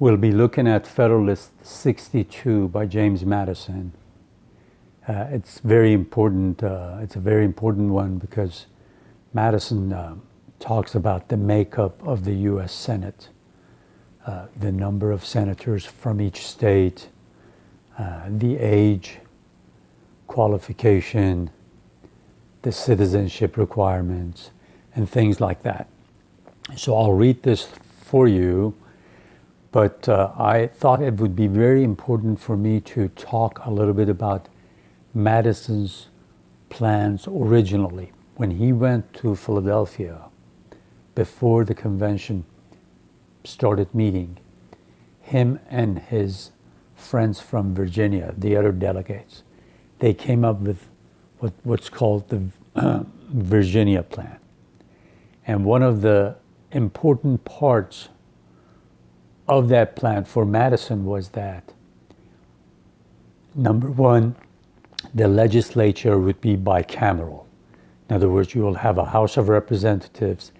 We'll be looking at Federalist 62 by James Madison. It's very important. It's a very important one because Madison talks about the makeup of the U.S. Senate, the number of senators from each state, the age, qualification, the citizenship requirements, and things like that. So I'll read this for you, but I thought it would be very important for me to talk a little bit about Madison's plans originally. When he went to Philadelphia before the convention started meeting, him and his friends from Virginia, the other delegates, they came up with what's called the Virginia Plan. And one of the important parts of that plan for Madison was that, number one, the legislature would be bicameral. In other words, you will have a House of Representatives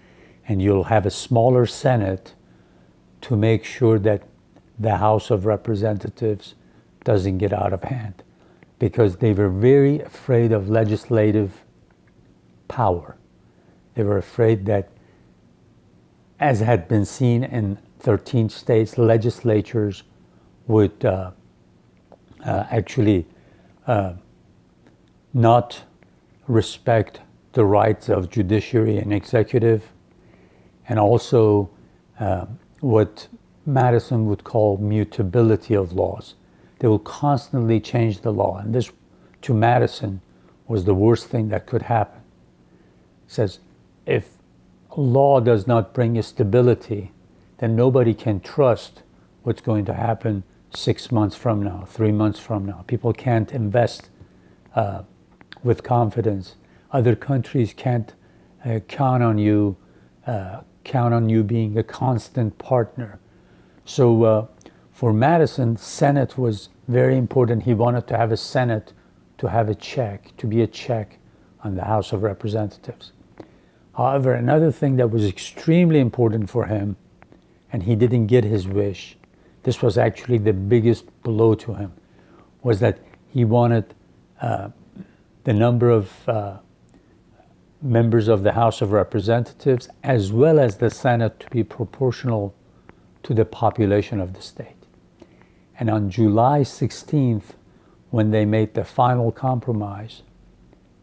and you'll have a smaller Senate to make sure that the House of Representatives doesn't get out of hand, because they were very afraid of legislative power. They were afraid that, as had been seen in 13 states, legislatures would actually not respect the rights of judiciary and executive, and also what Madison would call mutability of laws. They will constantly change the law, and this, to Madison, was the worst thing that could happen. He says, if law does not bring a stability, then nobody can trust what's going to happen 6 months from now, 3 months from now. People can't invest with confidence. Other countries can't count on you being a constant partner. So for Madison, Senate was very important. He wanted to have a Senate to have a check, to be a check on the House of Representatives. However, another thing that was extremely important for him, and he didn't get his wish, this was actually the biggest blow to him, was that he wanted the number of members of the House of Representatives as well as the Senate to be proportional to the population of the state. And on July 16th, when they made the final compromise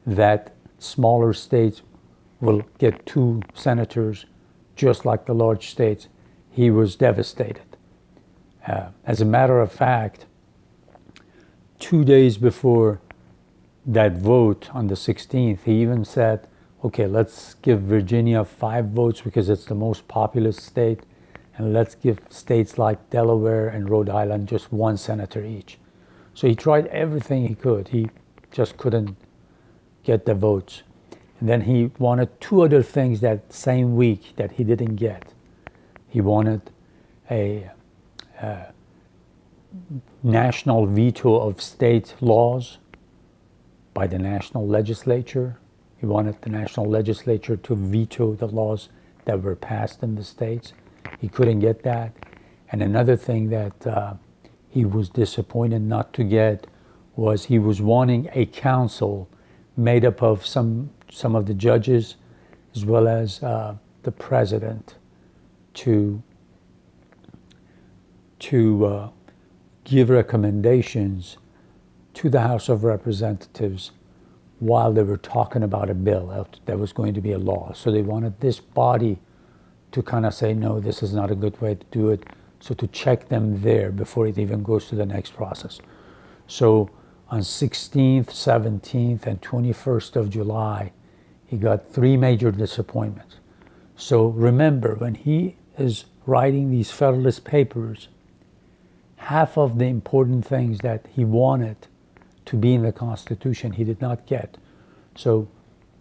that smaller states will get 2 senators just like the large states, he was devastated. As a matter of fact, 2 days before that vote on the 16th, he even said, okay, let's give Virginia 5 votes because it's the most populous state, and let's give states like Delaware and Rhode Island just 1 senator each. So he tried everything he could. He just couldn't get the votes. And then he wanted 2 other things that same week that he didn't get. He wanted a national veto of state laws by the national legislature. He wanted the national legislature to veto the laws that were passed in the states. He couldn't get that. And another thing that he was disappointed not to get was he was wanting a council made up of some of the judges as well as the president to give recommendations to the House of Representatives while they were talking about a bill that was going to be a law. So they wanted this body to kind of say, no, this is not a good way to do it. So to check them there before it even goes to the next process. So on 16th, 17th, and 21st of July, he got 3 major disappointments. So remember, when he is writing these Federalist Papers, half of the important things that he wanted to be in the Constitution, he did not get. So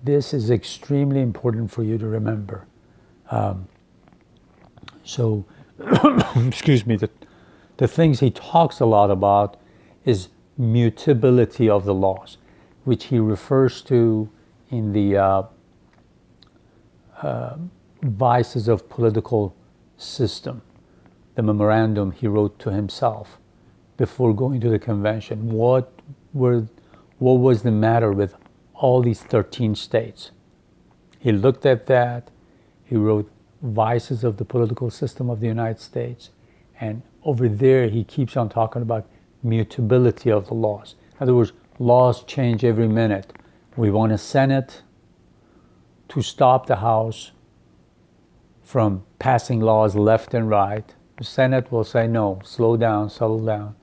this is extremely important for you to remember. Excuse me, the things he talks a lot about is mutability of the laws, which he refers to in the vices of political system. the memorandum he wrote to himself before going to the convention. What was the matter with all these 13 states? He looked at that. He wrote Vices of the Political System of the United States. And over there, he keeps on talking about mutability of the laws. In other words, laws change every minute. We want a Senate to stop the House from passing laws left and right. The Senate will say, no, slow down, settle down.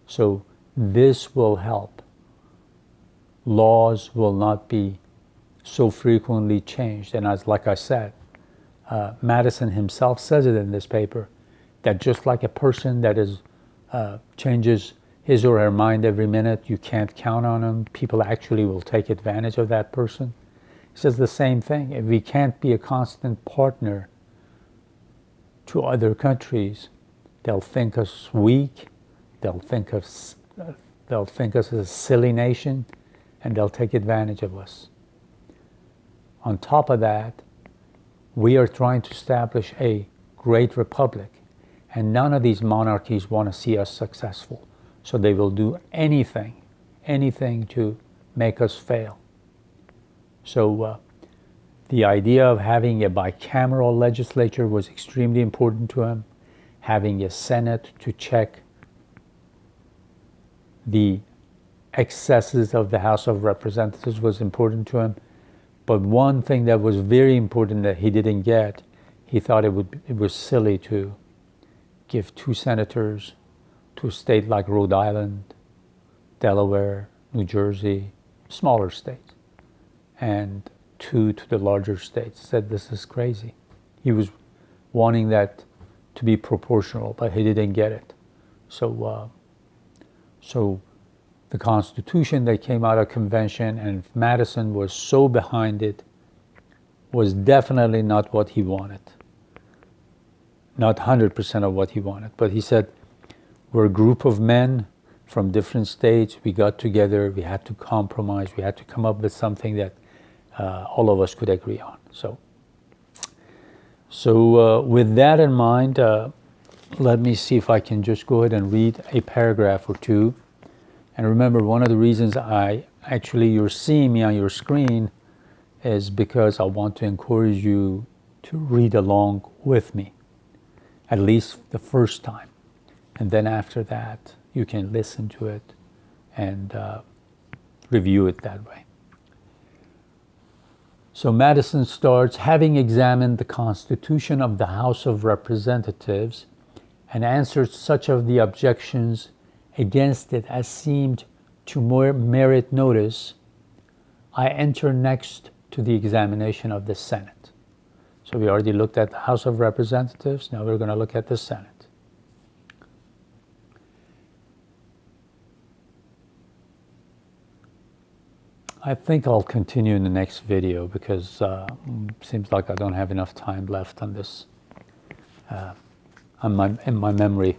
So this will help. Laws will not be so frequently changed. And as like I said, Madison himself says it in this paper, that just like a person that is changes his or her mind every minute, you can't count on them. People actually will take advantage of that person. He says the same thing. If we can't be a constant partner to other countries, they'll think us weak. They'll think us as a silly nation, and they'll take advantage of us. On top of that, we are trying to establish a great republic, and none of these monarchies want to see us successful. So they will do anything to make us fail. So the idea of having a bicameral legislature was extremely important to him. Having a Senate to check the excesses of the House of Representatives was important to him. But one thing that was very important that he didn't get, he thought it was silly to give 2 senators to a state like Rhode Island, Delaware, New Jersey, smaller states, and 2 to the larger states. He said, this is crazy. He was wanting that to be proportional, but he didn't get it. So the Constitution that came out of convention, and Madison was so behind it, was definitely not what he wanted. Not 100% of what he wanted. But he said, we're a group of men from different states. We got together. We had to compromise. We had to come up with something that all of us could agree on. So with that in mind, let me see if I can just go ahead and read a paragraph or two. And remember, one of the reasons you're seeing me on your screen is because I want to encourage you to read along with me, at least the first time. And then after that, you can listen to it and review it that way. So Madison starts, having examined the Constitution of the House of Representatives and answered such of the objections against it as seemed to merit notice, I enter next to the examination of the Senate. So we already looked at the House of Representatives. Now we're going to look at the Senate. I think I'll continue in the next video because it seems like I don't have enough time left on this in my memory.